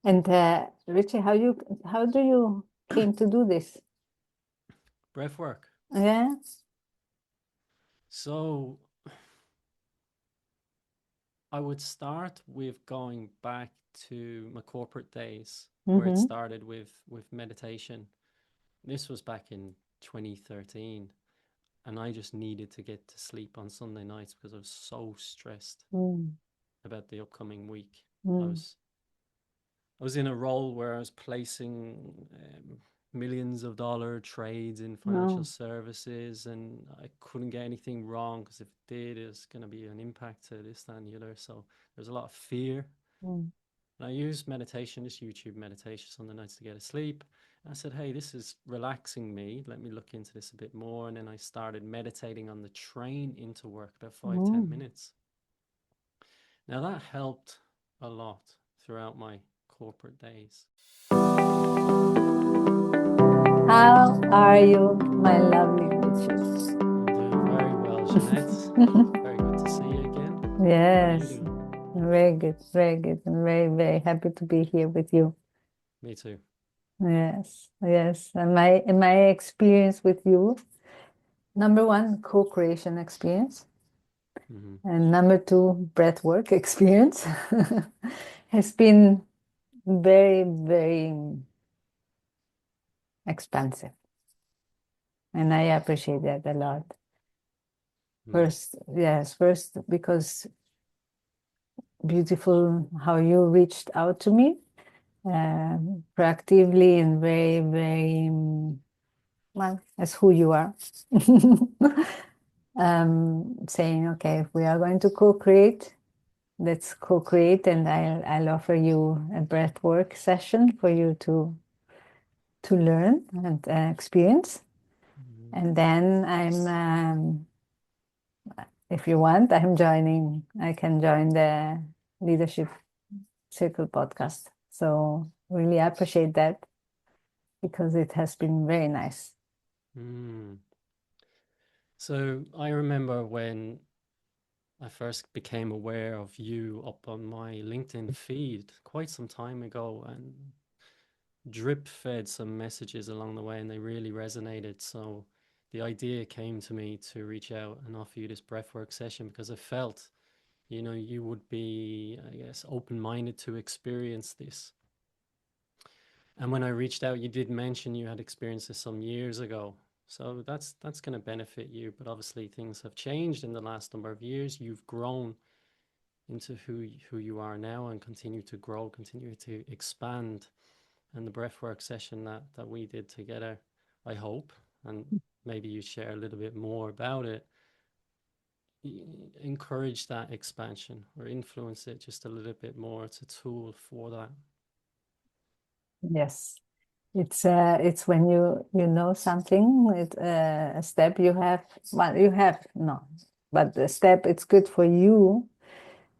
And Richie, how do you came to do this? Breathwork. Yeah. So I would start with going back to my corporate days where it Mm-hmm. started with meditation. This was back in 2013, and I just needed to get to sleep on Sunday nights because I was so stressed Mm. about the upcoming week. I Mm. was I was in a role where I was placing millions of dollar trades in financial No. services, and I couldn't get anything wrong because if it did, it was going to be an impact to this, that, and the other. So there's a lot of fear. Mm. And I used meditation, just YouTube meditation, Sunday nights to get to sleep. And I said, hey, this is relaxing me. Let me look into this a bit more. And then I started meditating on the train into work, about five, ten Mm. minutes. Now that helped a lot throughout my corporate days. How are you, my lovely Richie? I'm doing very well, Jeannette. Very good to see you again. How are you Yes, doing? very good, very good. I'm very, very happy to be here with you. Me too. Yes, yes. And my experience with you, number one, co-creation experience, Hmm. and number two, breathwork experience, has been very, very expansive, and I appreciate that a lot. Mm. First, yes, first because beautiful how you reached out to me proactively and very, very well as who you are. Saying, okay, if we are going to co-create, let's co-create, and I'll offer you a breathwork session for you to learn and experience. Mm. And then if you want, I can join the Leadership Circle podcast. So really appreciate that because it has been very nice. Mm. So I remember when I first became aware of you up on my LinkedIn feed quite some time ago and drip fed some messages along the way, and they really resonated. So the idea came to me to reach out and offer you this breathwork session because I felt, you would be, I guess, open minded to experience this. And when I reached out, you did mention you had experienced this some years ago. So that's going to benefit you. But obviously, things have changed in the last number of years. You've grown into who you are now and continue to grow, continue to expand. And the breathwork session that we did together, I hope, and maybe you share a little bit more about it, encourage that expansion or influence it just a little bit more. It's a tool for that. Yes. It's when you know something, it's a step you have, well, you have no, but the step it's good for you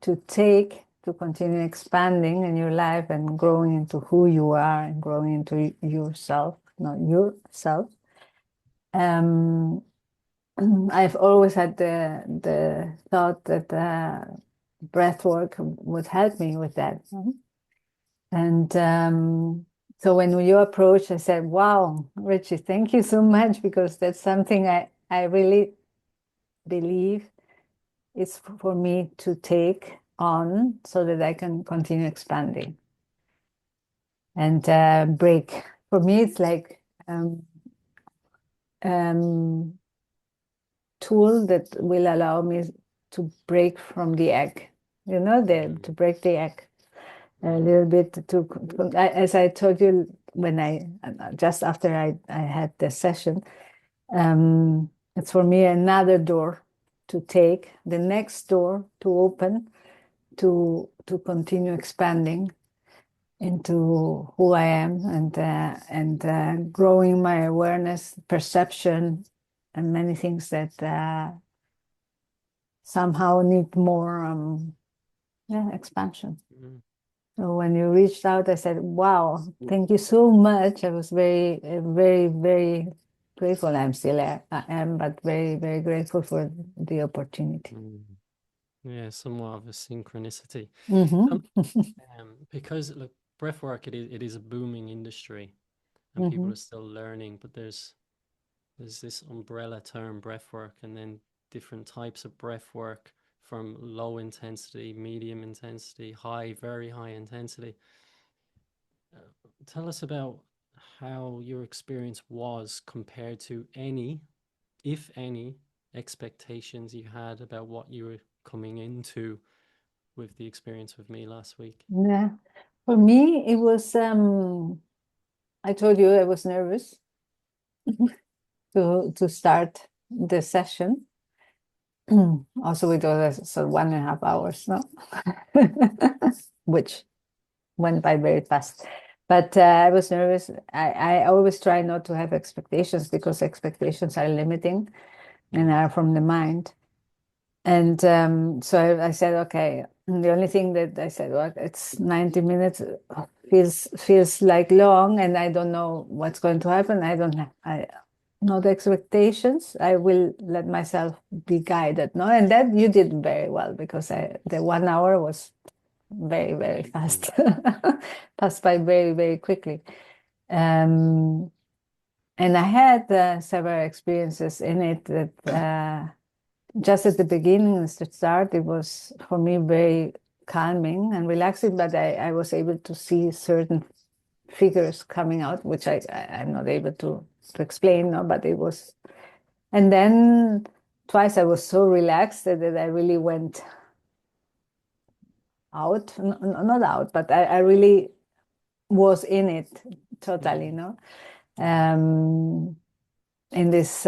to take to continue expanding in your life and growing into who you are and growing into yourself, not yourself. Um, I've always had the thought that breath work would help me with that. And so when you approached, I said, wow, Richie, thank you so much, because that's something I really believe it's for me to take on so that I can continue expanding and break. For me, it's like um, tool that will allow me to break from the egg, to break the egg a Mm. little bit as I told you when I just after I had the session, it's for me another door to take, the next door to open to continue expanding into who I am and growing my awareness, perception, and many things that somehow need more expansion. Mm. So when you reached out, I said, "Wow, thank you so much." I was very, very, very grateful. I am, but very, very grateful for the opportunity. Mm. Yeah, somewhat of a synchronicity. Mm-hmm. Because look, breathwork, it is a booming industry, and people Mm-hmm. are still learning. But there's this umbrella term breathwork, and then different types of breathwork, from low intensity, medium intensity, high, very high intensity. Uh, Tell us about how your experience was compared to any, if any, expectations you had about what you were coming into with the experience with me last week. Yeah. For me, it was, I told you I was nervous to start the session. Also, it was so 1.5 hours, no? Which went by very fast. But I was nervous. I always try not to have expectations, because expectations are limiting and Mm, are from the mind. And so I said, okay. And the only thing that I said, well, it's 90 minutes, feels like long, and I don't know what's going to happen. I don't have, not expectations. I will let myself be guided. No, and that you did very well, because the 1 hour was very, very mm, fast, passed by very, very quickly. Um, and I had several experiences in it that just at the beginning, at the start, it was for me very calming and relaxing, but I was able to see certain figures coming out, which I'm not able to explain, no, but it was. And then twice I was so relaxed that I really went out, not out, but I really was in it totally, mm, no? mm, In this,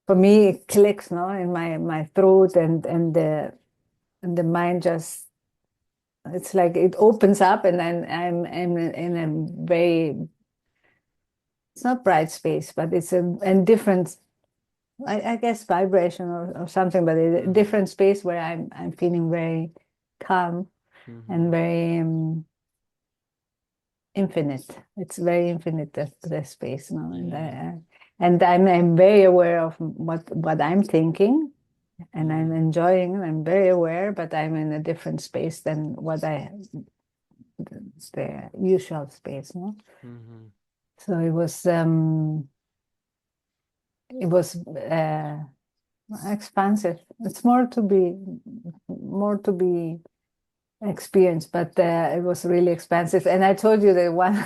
for me, it clicks, no, in my throat, and the mind just, it's like it opens up, and then I'm in a very, it's not bright space, but it's a different, I guess, vibration or something, but a mm, different space where I'm feeling very calm and mhm, very infinite. It's very infinite, the space, no? yeah, And I'm very aware of what I'm thinking, and I'm mm, enjoying. I'm very aware, but I'm in a different space than the usual space, no? mhm, So it was expansive. It's more to be experienced, but it was really expansive. And I told you that one,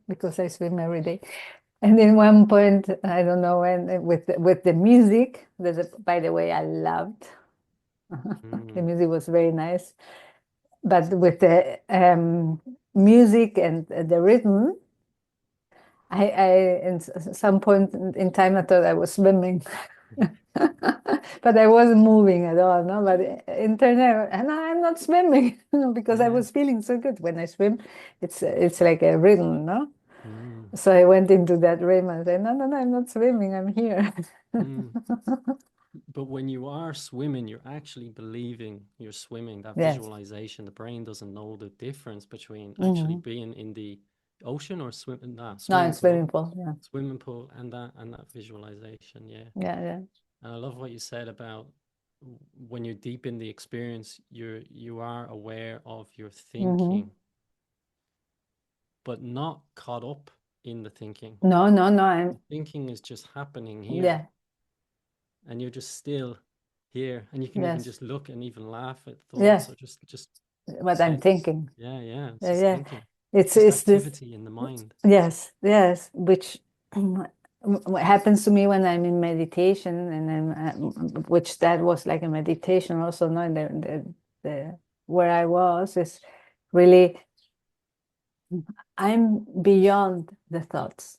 because I swim every day. And in one point, I don't know when, with the music, by the way, I loved. The mm, music was very nice, but with the music and the rhythm, I in some point in time I thought I was swimming, but I wasn't moving at all. No, but internally, and I'm not swimming, because I yeah, was feeling so good when I swim. It's like a rhythm, no. mm, So I went into that rhythm and said, no, no, no, I'm not swimming. I'm here. mm. But when you are swimming, you're actually believing you're swimming. That Yes. visualization, the brain doesn't know the difference between actually Hmm. being in the ocean or No, swimming it's pool, very important. Yeah. and that visualization. Yeah. Yeah. Yeah. And I love what you said about when you're deep in the experience, you are aware of your Hmm. thinking, but not caught up in the thinking. No, no, no. The thinking is just happening here, Yeah. and you're just still here, and you can even Yes. just look and even laugh at thoughts, Yes. or just What I'm sense. thinking. Yeah, yeah, it's Yeah. just Yeah. thinking, just It's this. activity in the mind. Yes. Yes. Which what happens to me when I'm in meditation, and which that was like a meditation also. No, the where I was is really, I'm beyond the thoughts.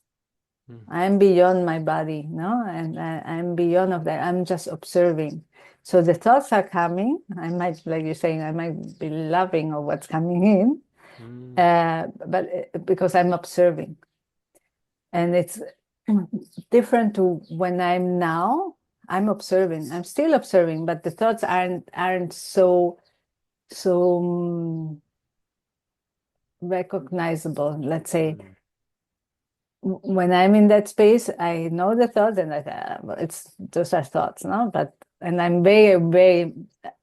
Mm, I'm beyond my body, no, and I'm beyond of that. I'm just observing. So the thoughts are coming. I might, like you're saying, I might be loving of what's coming in, mm, but because I'm observing, and it's different to when I'm now. I'm observing. I'm still observing, but the thoughts aren't so recognizable. Let's say, mm, when I'm in that space, I know the thoughts, and well, it's those are thoughts, no? But and I'm very, very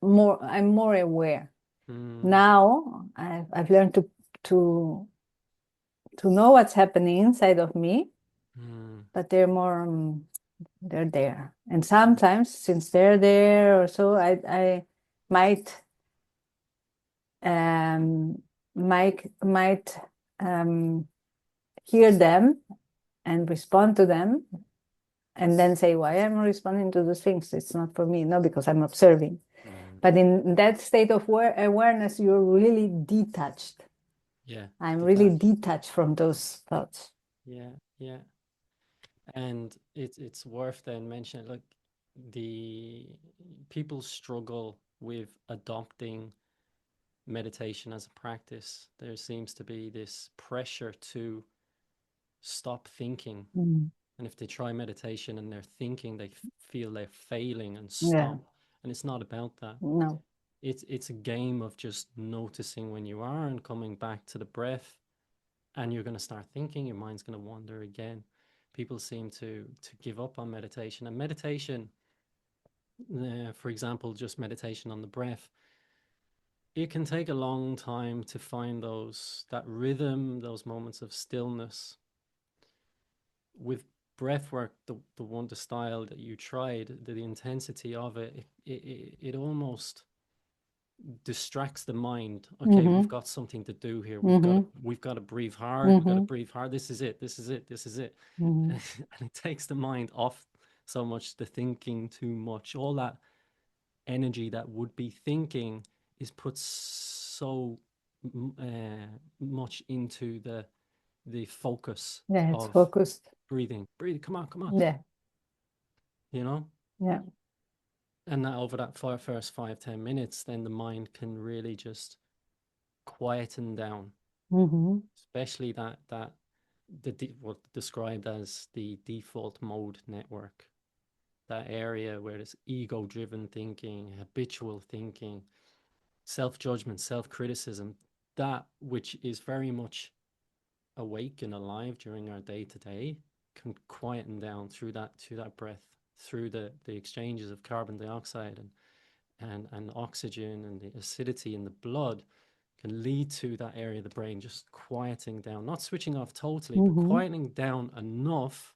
more. I'm more aware, Now I've learned to know what's happening inside of me, but they're more they're there. And sometimes, since they're there or so, I might hear them and respond to them, and then say, why am I responding to those things? It's not for me. No, because I'm observing. But in that state of awareness, you're really detached. Yeah. I'm really detached from those thoughts. Yeah, yeah. And it's worth then mentioning, like, the people struggle with adopting meditation as a practice. There seems to be this pressure to stop thinking. And if they try meditation and they're thinking, they feel they're failing and stop. And it's not about that. No. It's a game of just noticing when you are and coming back to the breath, and you're going to start thinking, your mind's going to wander again. People seem to give up on meditation. And meditation, for example, just meditation on the breath, it can take a long time to find that rhythm, those moments of stillness. With breathwork, the style that you tried, the intensity of it almost distracts the mind. Okay, we've got something to do here. We've got to breathe hard. We've got to breathe hard. This is it. This is it. This is it. And it takes the mind off so much, the thinking too much. All that energy that would be thinking is put so much into the focus it's of focused. breathing. Breathe. Come on, come on. Yeah. You know? Yeah. And that over that first 5-10 minutes, then the mind can really just quieten down. Especially what described as the default mode network, that area where there's ego-driven thinking, habitual thinking, self-judgment, self-criticism, that which is very much awake and alive during our day-to-day, can quieten down through that breath, through the exchanges of carbon dioxide and oxygen, and the acidity in the blood can lead to that area of the brain just quieting down, not switching off totally, but quieting down enough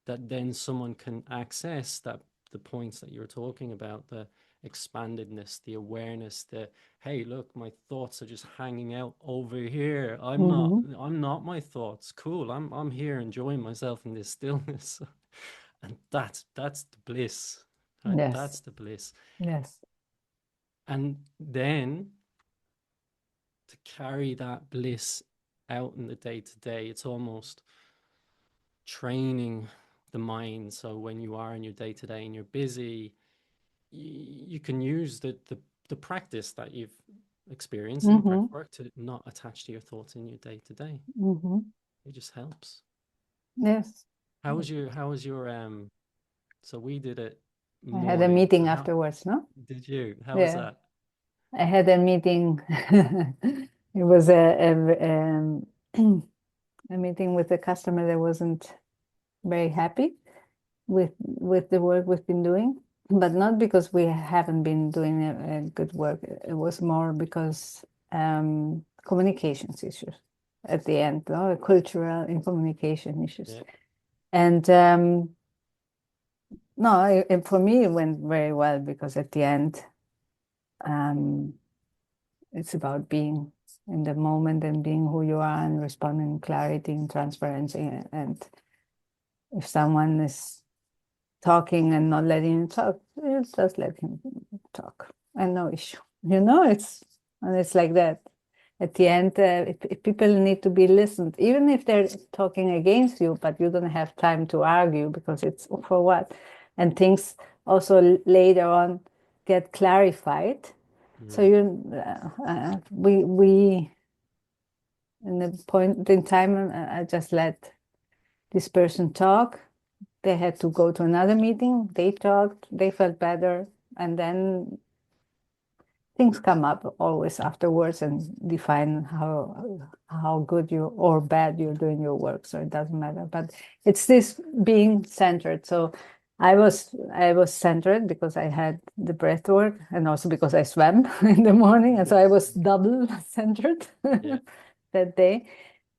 that then someone can access the points that you're talking about, the expandedness, the awareness, the, hey, look, my thoughts are just hanging out over here. I'm not my thoughts. Cool. I'm here enjoying myself in this stillness. And that's the bliss. Right? Yes. That's the bliss. Yes. And then to carry that bliss out in the day-to-day, it's almost training the mind. So when you are in your day-to-day and you're busy, you can use the practice that you've experienced in breathwork to not attach to your thoughts in your day-to-day. It just helps. Yes. How was your so we did it morning. I had a meeting afterwards, no? Did you? How was that? I had a meeting. It was a meeting with a customer that wasn't very happy with the work we've been doing, but not because we haven't been doing a good work. It was more because communications issues at the end, cultural and communication issues. Yeah. And no, for me it went very well, because at the end it's about being in the moment and being who you are and responding in clarity and transparency. And if someone is talking and not letting him talk, just let him talk, and no issue. It's like that. At the end, if people need to be listened, even if they're talking against you, but you don't have time to argue, because it's for what? And things also later on get clarified. So we in the point in time, I just let this person talk. They had to go to another meeting. They talked. They felt better, and then things come up always afterwards and define how good you or bad you're doing your work. So it doesn't matter. But it's this being centered. So I was centered because I had the breath work, and also because I swam in the morning, and so I was double centered Yeah. that day,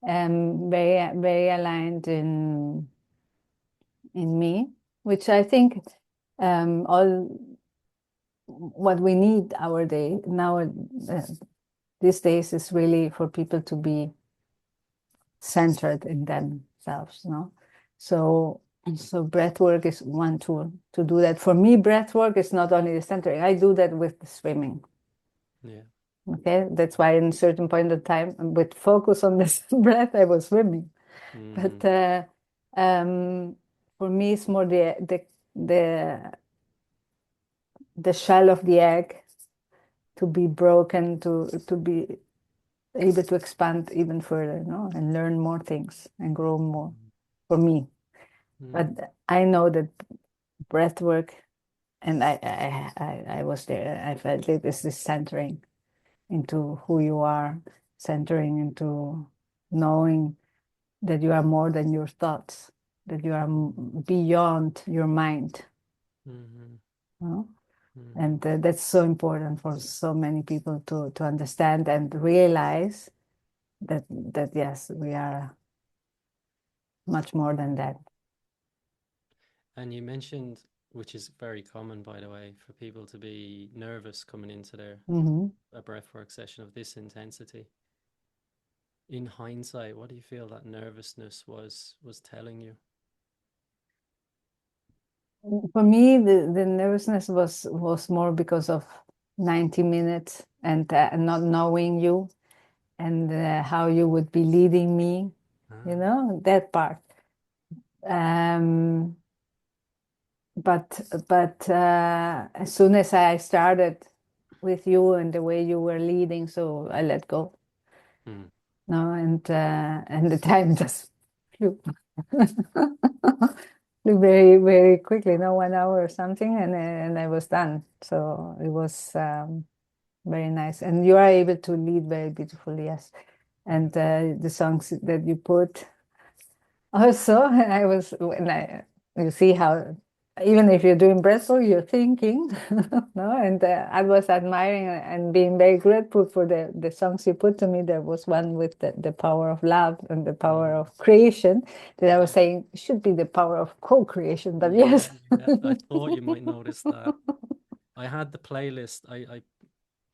very aligned in me, which I think all what we need our day now these days is really for people to be centered in themselves, no? So breath work is one tool to do that. For me, breath work is not only the centering. I do that with the swimming. Yeah. Okay, that's why in a certain point of time, with focus on this breath, I was swimming. But for me, it's more the shell of the egg to be broken, to be able to expand even further, no, and learn more things and grow more. For me, but I know that breath work, and I was there. I felt it is this centering into who you are, centering into knowing that you are more than your thoughts, that you are beyond your mind. No? And that's so important for so many people to understand and realize that yes, we are much more than that. And you mentioned, which is very common, by the way, for people to be nervous coming into their a breathwork session of this intensity. In hindsight, what do you feel that nervousness was telling you? For me, the nervousness was more because of 90 minutes and not knowing you and how you would be leading me, that part. But as soon as I started with you and the way you were leading, so I let go. No, and the time just flew. Flew very, very quickly, 1 hour or something, and I was done. So it was very nice. And you are able to lead very beautifully, yes. And the songs that you put also, you see how even if you're doing breathwork, you're thinking, no? And I was admiring and being very grateful for the songs you put to me. There was one with the power of love and the power of creation that I was saying should be the power of co-creation, but yes. Yeah, I thought you might notice that. I had the playlist. I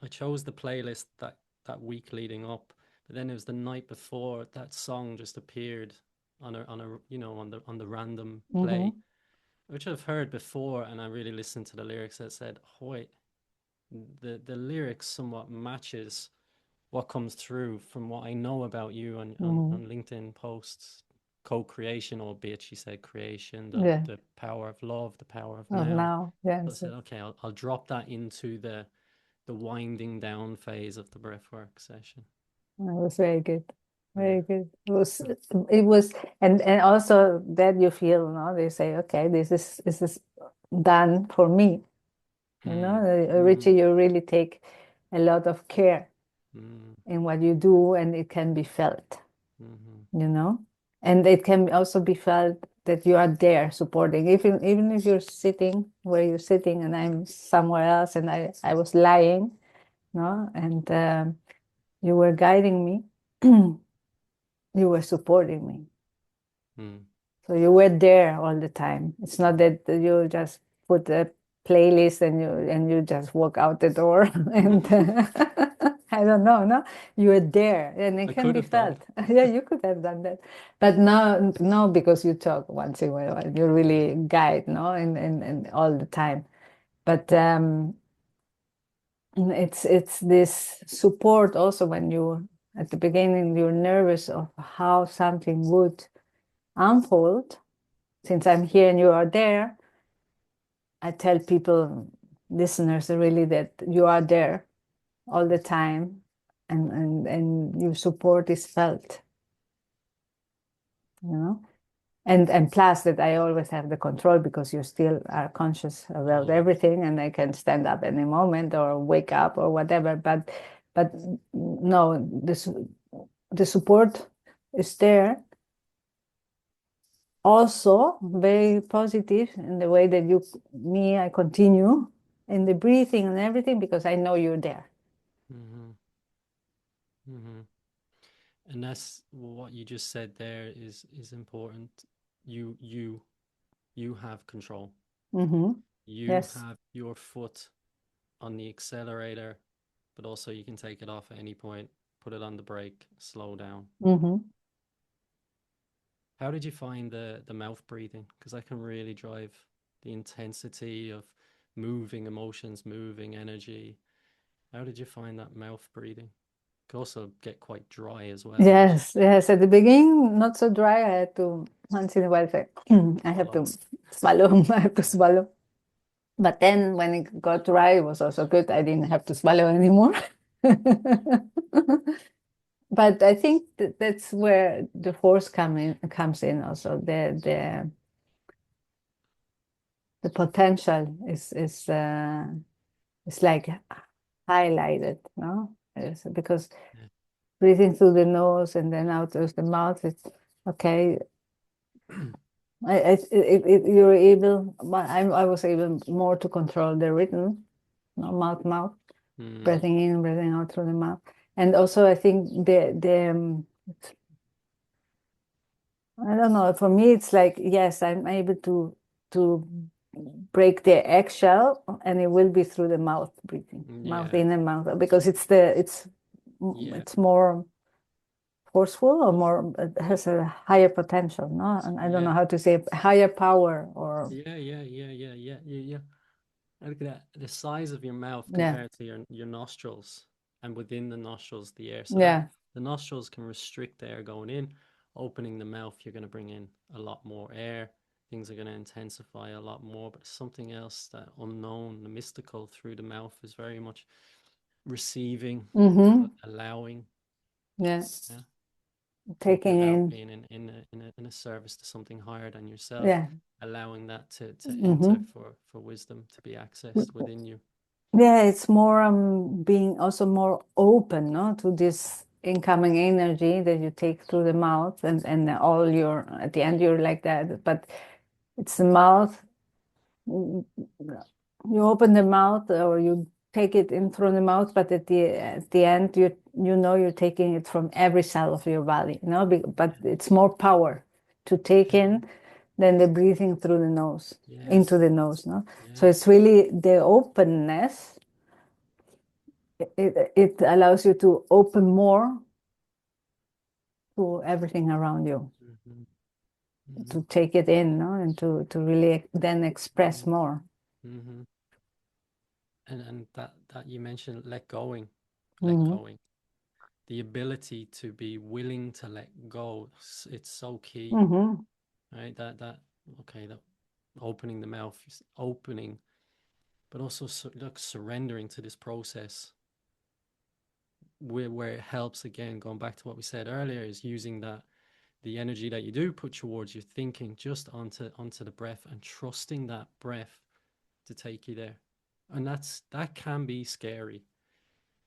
chose the playlist that week leading up, but then it was the night before that song just appeared on a on the random play, which I've heard before, and I really listened to the lyrics. That said, "Hoy, the lyrics somewhat matches what comes through from what I know about you on LinkedIn posts." Co-creation, albeit she said creation, the power of love, the power of now. Yes. So I said, okay, I'll drop that into the winding down phase of the breathwork session. It was very good. Very good. It was and also that you feel, they say, okay, this is done for me. Richie, you really take a lot of care in what you do, and it can be felt, and it can also be felt that you are there supporting, even if you're sitting where you're sitting and I'm somewhere else and I was lying, and you were guiding me, you were supporting me. So you were there all the time. It's not that you just put a playlist and you just walk out the door and I don't know, no? You were there and it can be felt. Yeah, you could have done that. But no, because you talk once in a while. You really guide, no? And all the time. But it's this support also when you at the beginning you're nervous of how something would unfold. Since I'm here and you are there, I tell people, listeners, really that you are there all the time, and your support is felt, and plus that I always have the control because you still are conscious about everything, and I can stand up any moment or wake up or whatever. But no, the support is there. also very positive in the way that I continue in the breathing and everything, because I know you're there. Mm-hmm. Mm-hmm. And that's what you just said there is important. You you you have control. Mm-hmm. You Yes. have your foot on the accelerator, but also you can take it off at any point, put it on the brake, slow down. Mm-hmm. How did you find the mouth breathing? Because that can really drive the intensity of moving emotions, moving energy. How did you find that mouth breathing? Could also get quite dry as well, which is Yes. At the beginning, not so dry. I had to once in a while say, I have to slow. swallow. I have to Yeah. swallow. But then when it got dry, it was also good. I didn't have to swallow anymore. But I think that's where the force comes in also. The potential is like highlighted, no? Because Yeah. breathing through the nose and then out of the mouth, it's okay. You're able, but I was able more to control the rhythm, no? Mouth, Mm, breathing in, breathing out through the mouth. And also, I think I don't know. For me, it's like, yes, I'm able to break the eggshell, and it will be through the mouth breathing, mouth yeah. in and mouth out, because Yeah. it's more forceful, or more, it has a higher potential, no? And I don't know Yeah. how to say it, higher power, or Yeah. And look at that. The size of your mouth yeah, compared to your nostrils, and within the nostrils, the air. So that yeah. the nostrils can restrict the air going in. Opening the mouth, you're going to bring in a lot more air. Things are going to intensify a lot more. But something else, that unknown, the mystical through the mouth, is very much receiving, Mm-hmm. allowing. Yeah, Yeah. Talking taking about in. being in a service to something higher than yourself, Yeah. allowing that to enter Mm-hmm. for wisdom to be accessed within you. Yeah, it's more being also more open, no, to this incoming energy that you take through the mouth, and all your, at the end you're like that, but it's the mouth. mm, You open the mouth, or you take it in through the mouth, but at the end you know you're taking it from every cell of your body, you know, but Yeah. it's more power to take Yeah. in than the breathing through the nose, Yeah. into the nose, no? So Yeah. it's really the openness. It allows you to open more to everything around you, Mm-hmm. Mm-hmm. to take it in, no? And to really then express Mm-hmm. more. Mm-hmm. And that you mentioned, let Hmm. going, the ability to be willing to let go. It's so key, Hmm. right? That okay, that opening the mouth, opening, but also like surrendering to this process, where it helps, again, going back to what we said earlier, is using that, the energy that you do put towards your thinking, just onto the breath, and trusting that breath to take you there. And that can be scary,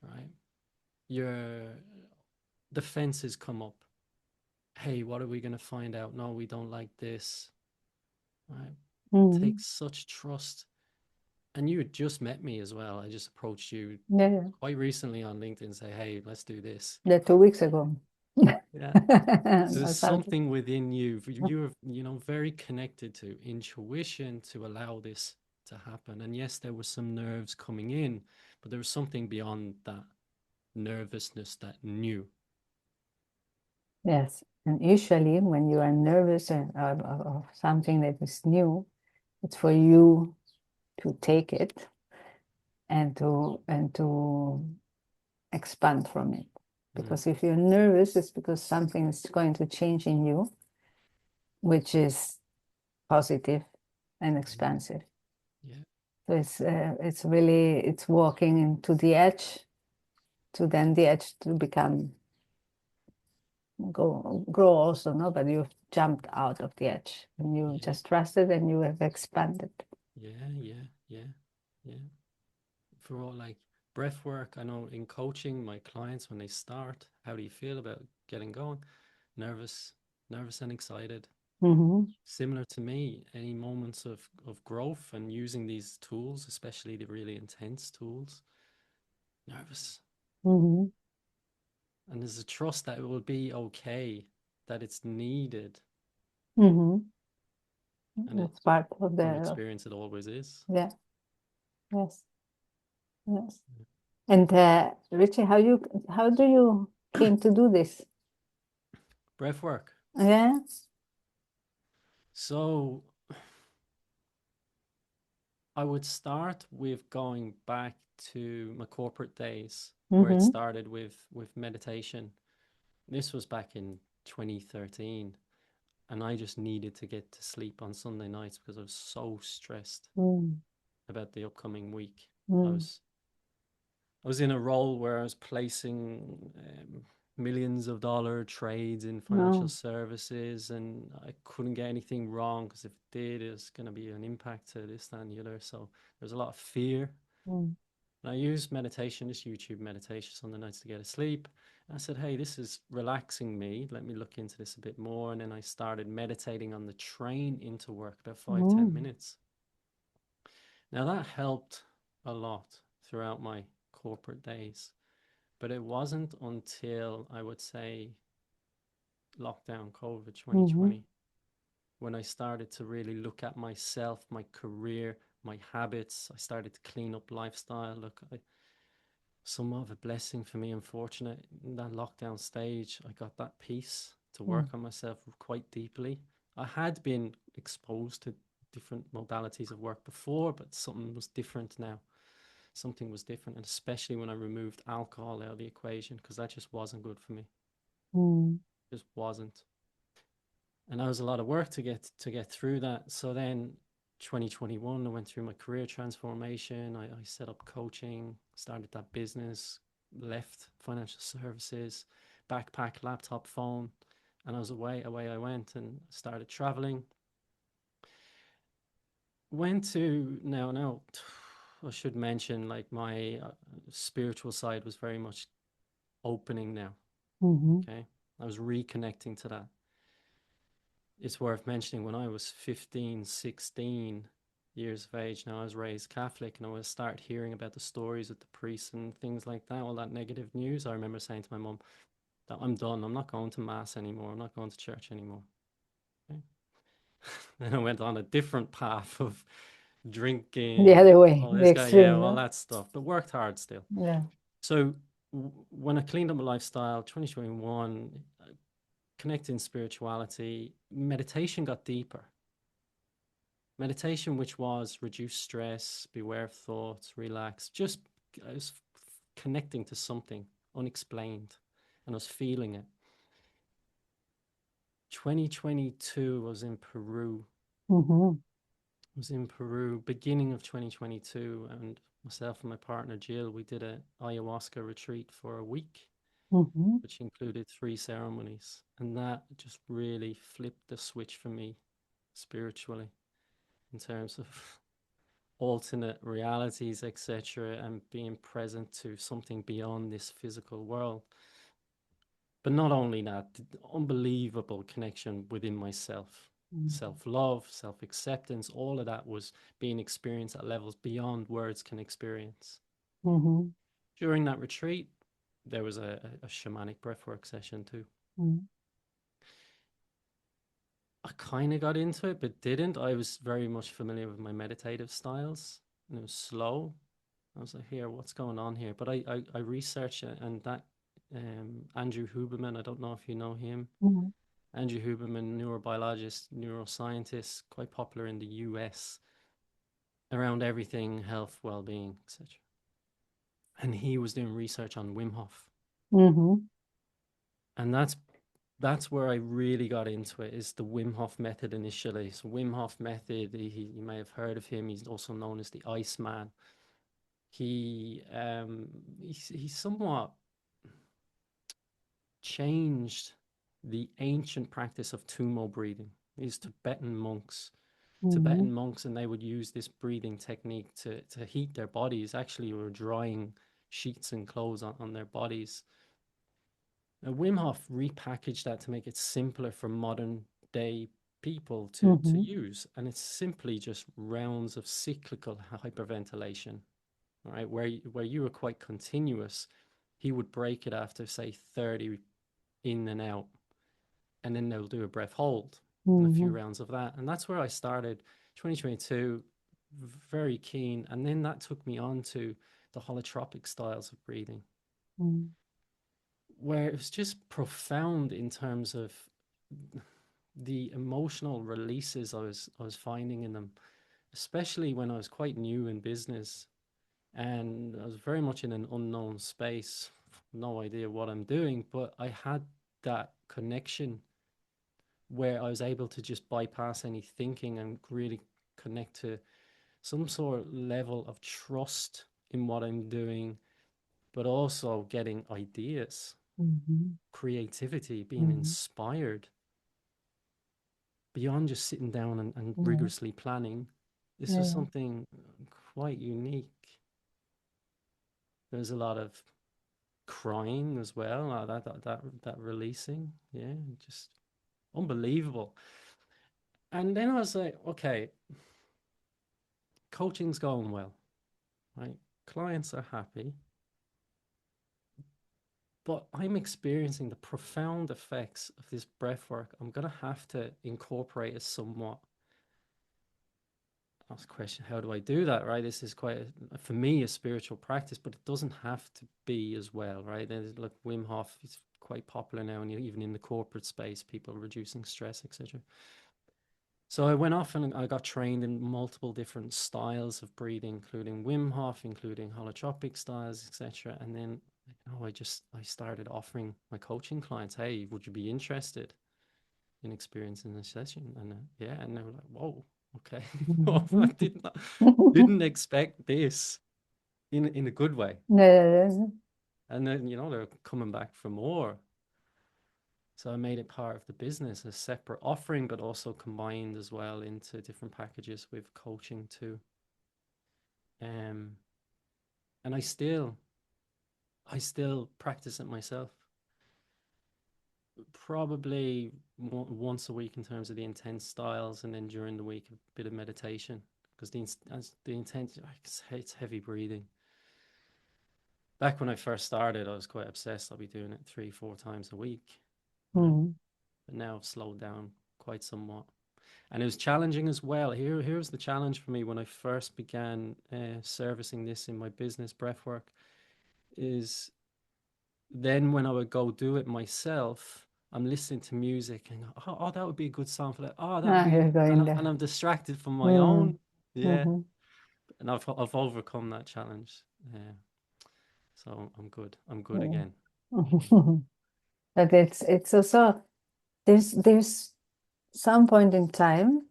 right? Your defenses come up. Hey, what are we going to find out? No, we don't like this, right? Hmm. Takes such trust. And you had just met me as well. I just approached you Yeah, quite recently on LinkedIn and say, hey, let's do this. yeah, 2 weeks ago. Yeah. So there's Or something. something within you. You're, very connected to intuition to allow this to happen. And yes, there were some nerves coming in, but there was something beyond that nervousness that knew. Yes, and usually when you are nervous of something that is new, it's for you to take it, and to expand from it. Mm, Because if you're nervous, it's because something is going to change in you, which is positive and yeah, expansive. yeah, So it's really, it's walking into the edge, to then the edge to become grow also, no? But you've jumped out of the edge, and you yeah, just trusted, and you have expanded. yeah. For all, like, breath work, I know in coaching my clients, when they start, how do you feel about getting going? Nervous, nervous and excited. Mm-hmm. Similar to me, any moments of growth and using these tools, especially the really intense tools, nervous. Mm-hmm. And there's a trust that it will be okay, that it's needed. Mm-hmm. And it, It's part of from the, experience, it always is. yeah, yes, yes. And Richie, how do you came to do this? Breath work. Yeah. So I would start with going back to my corporate days where it Mm-hmm. started with meditation. This was back in 2013, and I just needed to get to sleep on Sunday nights because I was so stressed Mm. about the upcoming week. I Mm. was I was in a role where I was placing millions of dollar trades in financial No. services, and I couldn't get anything wrong because if it did, it's going to be an impact to this, that, and the other. So there's a lot of fear. Mm. And I used meditation, just YouTube meditation on the nights to get asleep. And I said, hey, this is relaxing me. Let me look into this a bit more. And then I started meditating on the train into work, about 5, 10 minutes. Now that helped a lot throughout my corporate days. But it wasn't until I would say lockdown, COVID Mm-hmm. 2020, when I started to really look at myself, my career, my habits. I started to clean up lifestyle. Look, somewhat of a blessing for me, unfortunate. In that lockdown stage, I got that peace to work Mm. on myself quite deeply. I had been exposed to different modalities of work before, but something was different now. Something was different, and especially when I removed alcohol out of the equation, because that just wasn't good for me. Mm. Just wasn't. And that was a lot of work to get through that. So then 2021, I went through my career transformation. I set up coaching, started that business, left financial services, backpack, laptop, phone, and I was away I went and started traveling. Went to now I should mention, like, my spiritual side was very much opening now. Mm-hmm. Okay. I was reconnecting to that. It's worth mentioning when I was 15, 16 years of age, now I was raised Catholic, and I would start hearing about the stories of the priests and things like that, all that negative news. I remember saying to my mum that I'm done. I'm not going to mass anymore. I'm not going to church anymore. Okay? Then I went on a different path of The drinking, other way, all the this guy, yeah, extreme, all no? that stuff, but worked hard still. Yeah. So when I cleaned up my lifestyle, 2021, connecting spirituality, meditation got deeper. Meditation, which was reduce stress, beware of thoughts, relax, just I was connecting to something unexplained, and I was feeling it. 2022 was in Peru. Mm-hmm. Was in Peru, beginning of 2022, and myself and my partner Jill, we did a ayahuasca retreat for a week, Mm-hmm. which included 3 ceremonies, and that just really flipped the switch for me spiritually in terms of alternate realities, etc., and being present to something beyond this physical world. But not only that, the unbelievable connection within myself, self love, self acceptance, all of that was being experienced at levels beyond words can experience. Mm-hmm. During that retreat, there was a shamanic breathwork session too. Mm-hmm. I kind of got into it, but didn't. I was very much familiar with my meditative styles, and it was slow. I was like, here, what's going on here? But I researched it, and that Andrew Huberman, I don't know if you know him. Mm-hmm. Andrew Huberman, neurobiologist, neuroscientist, quite popular in the US around everything, health, well-being, etc. And he was doing research on Wim Hof, Mm-hmm. and that's where I really got into it. Is the Wim Hof method initially? So Wim Hof method, you may have heard of him. He's also known as the Iceman. He he somewhat changed the ancient practice of tumo breathing. These Mm-hmm. Tibetan monks, and they would use this breathing technique to heat their bodies. Actually, were drying sheets and clothes on their bodies. Now, Wim Hof repackaged that to make it simpler for modern day people to Mm-hmm. use, and it's simply just rounds of cyclical hyperventilation. All right, where you were quite continuous, he would break it after say 30 in and out, and then they'll do a breath hold and a few Mm-hmm. rounds of that. And that's where I started 2022, very keen. And then that took me on to the holotropic styles of breathing, Mm-hmm. where it was just profound in terms of the emotional releases I was finding in them, especially when I was quite new in business and I was very much in an unknown space, no idea what I'm doing, but I had that connection where I was able to just bypass any thinking and really connect to some sort of level of trust in what I'm doing, but also getting ideas, Mm-hmm. creativity, being inspired beyond just sitting down and Mm-hmm. rigorously planning. This Yeah, was yeah. something quite unique. There's a lot of crying as well, that releasing, yeah, just unbelievable. And then I was like, okay, coaching's going well, right? Clients are happy, but I'm experiencing the profound effects of this breath work. I'm gonna have to incorporate it somewhat. Ask the question, how do I do that, right? This is quite for me a spiritual practice, but it doesn't have to be as well, right? There's like Wim Hof is quite popular now, and even in the corporate space, people reducing stress, etc. So I went off and I got trained in multiple different styles of breathing, including Wim Hof, including holotropic styles, etc. And then, I started offering my coaching clients, hey, would you be interested in experiencing a session? And yeah, and they were like, whoa, okay. I Mm-hmm. didn't expect this in a good way. Yeah, yeah, And then, they're coming back for more. So I made it part of the business, a separate offering, but also combined as well into different packages with coaching too. Um, and I still practice it myself, probably once a week in terms of the intense styles, and then during the week a bit of meditation because the intense, it's heavy breathing. Back when I first started, I was quite obsessed. I'll be doing it 3, 4 times a week, right? Mm-hmm. But now I've slowed down quite somewhat. And it was challenging as well. Here's the challenge for me when I first began servicing this in my business, breathwork, is then when I would go do it myself, I'm listening to music and oh, that would be a good song for that. Oh, that would Ah, be, you're going and there. I'm distracted from my Mm. own. Yeah, Mm-hmm. and I've overcome that challenge. Yeah, so I'm good. I'm good Yeah. again. But it's also there's some point in time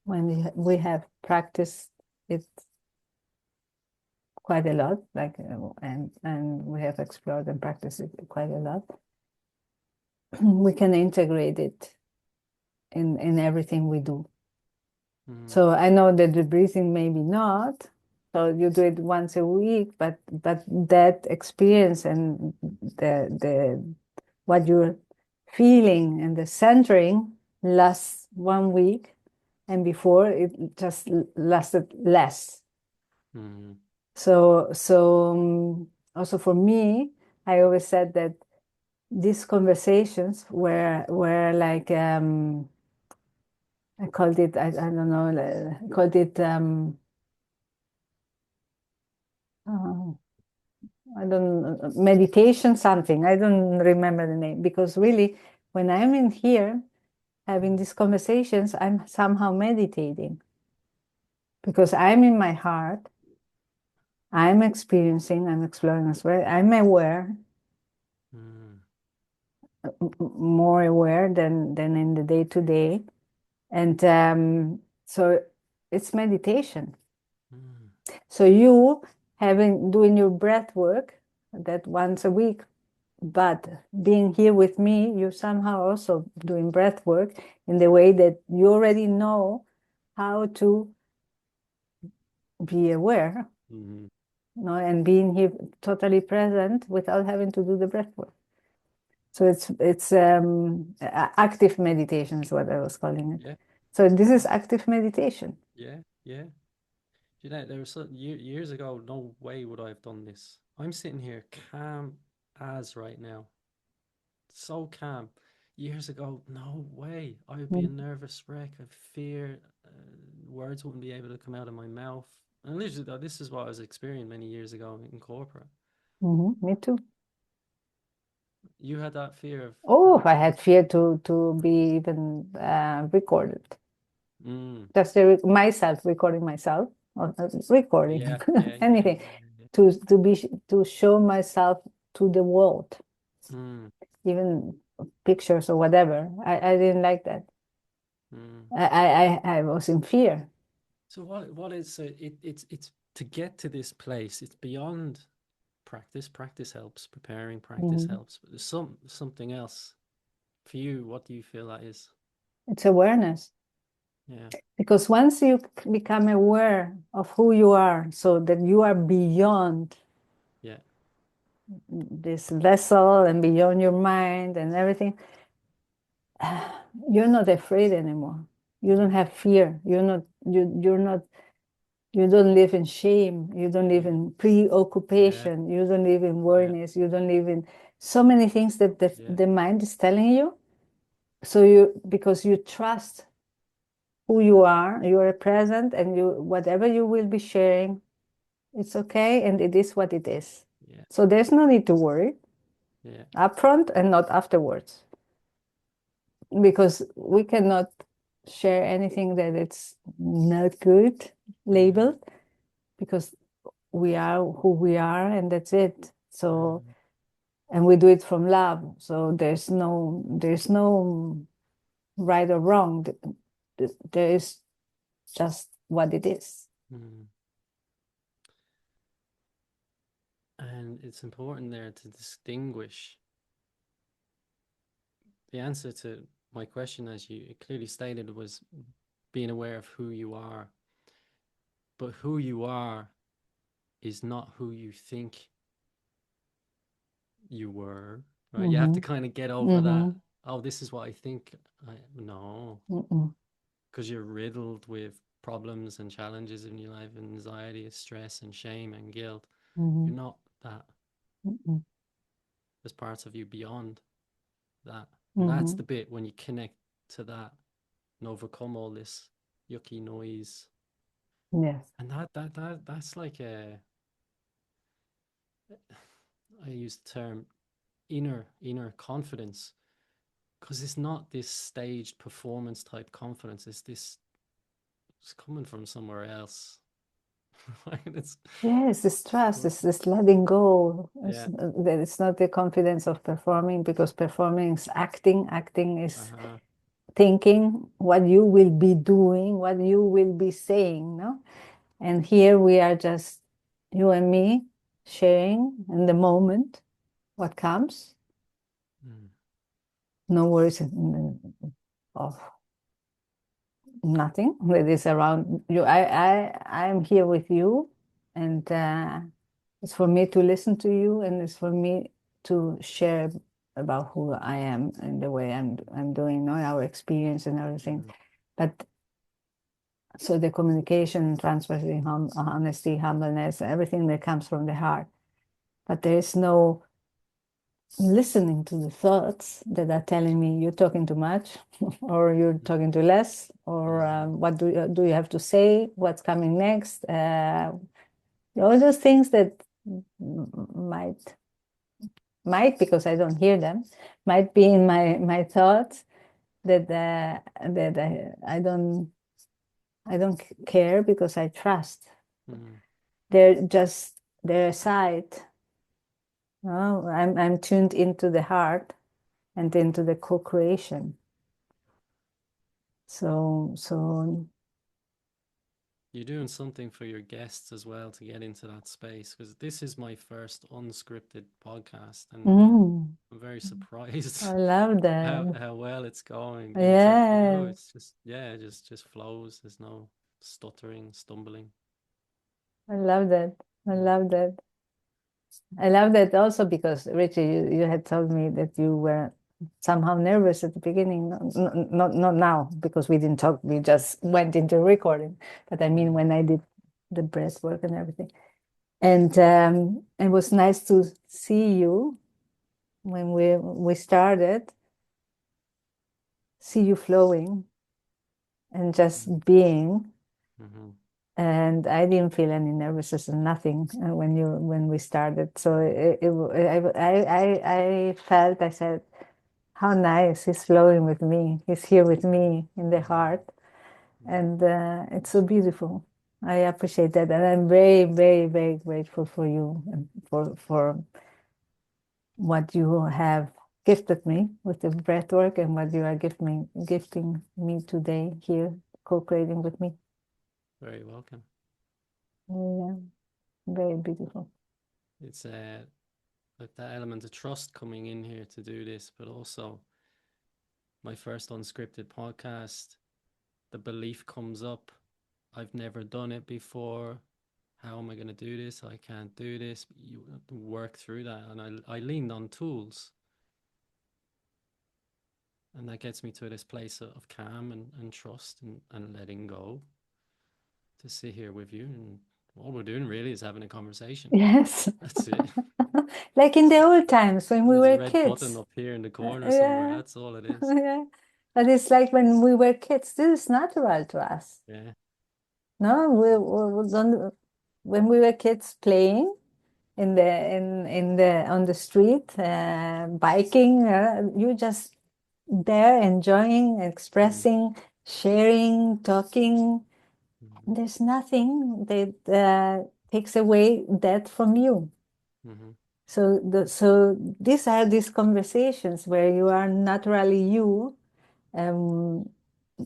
when we have practiced it quite a lot, like and we have explored and practiced it quite a lot. We can integrate it in everything we do. Mm, So I know that the breathing maybe not. So you do it once a week, but that experience and the what you're feeling and the centering lasts 1 week, and before it just lasted less. mm, So also for me, I always said that these conversations were like I called it I don't know I called it uh, I don't meditation something. I don't remember the name because really when I'm in here having these conversations, I'm somehow meditating because I'm in my heart. I'm experiencing, I'm exploring as well. I'm aware, mm, more aware than in the day to day. And so it's meditation. mm, So you doing your breath work that once a week, but being here with me, you're somehow also doing breath work in the way that you already know how to be aware, mm, and being here totally present without having to do the breath work. So it's active meditation is what I was calling it. Yeah, So this is active meditation. yeah, yeah. Jeanette, there was years ago, no way would I have done this. I'm sitting here calm as right now. So calm. Years ago, no way. I would be a Mm. nervous wreck. I'd fear. Words wouldn't be able to come out of my mouth. And literally, though, this is what I was experiencing many years ago in corporate. Me too. You had that fear of Oh, coming I to. had fear to be even recorded. Mm, Just myself recording myself, or recording yeah, yeah, yeah, anything, yeah, to show myself to the world, yeah. even pictures or whatever. I didn't like that. Mm. I was in fear. So what is it's to get to this place, it's beyond practice. Practice helps, preparing practice Mhm. helps, but there's something else for you. What do you feel that is? It's awareness. Yeah, Because once you become aware of who you are, so that you are beyond yeah, this vessel and beyond your mind and everything, you're not afraid anymore. You don't mm, have fear. You're not, you don't live in shame. You don't live mm, in yeah, preoccupation. You don't live in yeah, worriness. You don't live in so many things that yeah, the mind is telling you. So you, because you trust who you are present, and you, whatever you will be sharing, it's okay, and it is what it is. yeah, So there's no need to worry yeah, upfront and not afterwards, because we cannot share anything that it's not good mm, labeled, because we are who we are, and that's it. So, mm, and we do it from love. So there's no right or wrong. There is just what it is. mm. And it's important there to distinguish the answer to my question, as you clearly stated, was being aware of who you are. But who you are is not who you think you were, right? You have to Mm-hmm. kind of get over that. Mm-hmm. Oh, this is what I think. No, Mm-mm. because you're riddled with problems and challenges in your life, and anxiety, stress, and shame and guilt. Mm-hmm. You're not that. Mm-mm. There's parts of you beyond that, and that's Mm-hmm. the bit when you connect to that and overcome all this yucky noise. Yes. And that's like a, I use the term inner confidence, because it's not this staged performance type confidence. It's coming from somewhere else. Right? Yes, this It's trust, good. this letting go. Yeah. That it's not the confidence of performing, because performing is acting. Acting is Uh-huh. thinking what you will be doing, what you will be saying, no? And here we are, just you and me sharing in the moment what comes. Mm, No worries of nothing that is around you. I'm here with you, and it's for me to listen to you, and it's for me to share about who I am and the way I'm doing, no, our experience and everything. mm, But so the communication, transparency, honesty, humbleness, everything that comes from the heart. But there is no listening to the thoughts that are telling me you're talking too much, or you're mm, talking too less, or mm, what do you have to say, what's coming next, all those things that might, because I don't hear them, might be in my thoughts, that I don't care, because I trust. mm. They're aside. Oh, I'm tuned into the heart and into the co-creation. So You're doing something for your guests as well to get into that space, because this is my first unscripted podcast, and mm, I'm very surprised I love how that. how well it's going. Yeah, It's just, yeah, just flows. There's no stuttering, stumbling. I love that. I Mm. love that. I love that also because Richie, you had told me that you were somehow nervous at the beginning. Not now because we didn't talk. We just went into recording. But I mean, when I did the breath work and everything, and it was nice to see you when we started. See you flowing and just being. Mm-hmm. And I didn't feel any nervousness and nothing when we started. So I felt, I said, how nice, he's flowing with me. He's here with me in the heart. And it's so beautiful. I appreciate that. And I'm very, very, very grateful for you and for what you have gifted me with the breath work and what you are gifting me today here, co-creating with me. Very welcome. Yeah, very beautiful. It's like that element of trust coming in here to do this, but also my first unscripted podcast, the belief comes up, I've never done it before. How am I going to do this? I can't do this. You have to work through that. And I leaned on tools. And that gets me to this place of calm and trust and letting go to sit here with you. And all we're doing really is having a conversation. Yes. That's it. Like in the old times when we There's a were red button kids. up here in the corner somewhere. Yeah. That's all it is. Yeah. But it's like when we were kids, this is natural to us. Yeah. No, when we were kids playing in the on the street, biking, you just there enjoying, expressing, sharing, talking. Mm-hmm. There's nothing that takes away that from you. Mm-hmm. So these are these conversations where you are naturally you, um,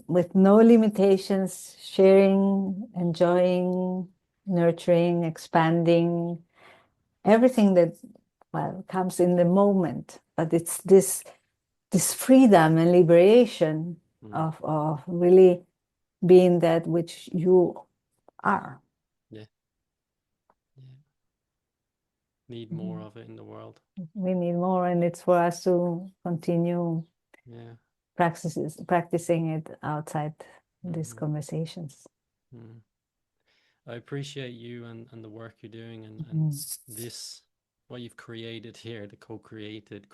with no limitations, sharing, enjoying, nurturing, expanding, everything that comes in the moment. But it's this freedom and liberation of really being that which you are. Yeah. Yeah. Need more of it in the world. We need more, and it's for us to continue Yeah. practicing it outside these conversations. I appreciate you and the work you're doing and this, what you've created here, the created,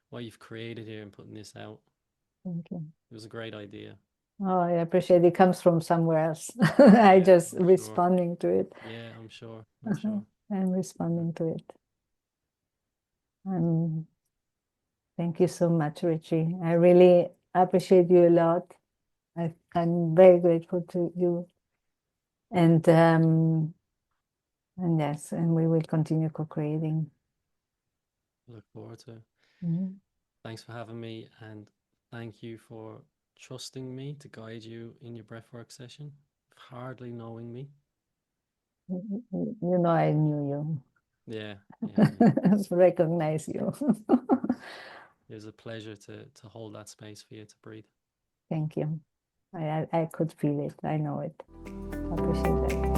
what you've created here and putting this out. Thank you. It was a great idea. Oh, I appreciate it. Comes from somewhere else. I just I'm responding to it. Yeah, I'm sure. I'm sure. I'm responding to it. Thank you so much, Richie. I really appreciate you a lot. I'm very grateful to you. And yes, and we will continue co-creating. Look forward to it. Mhm. Thanks for having me, and thank you for trusting me to guide you in your breathwork session, hardly knowing me. You know, I knew you. Yeah, yeah. Recognize you. It was a pleasure to hold that space for you to breathe. Thank you. I could feel it. I know it. I appreciate that.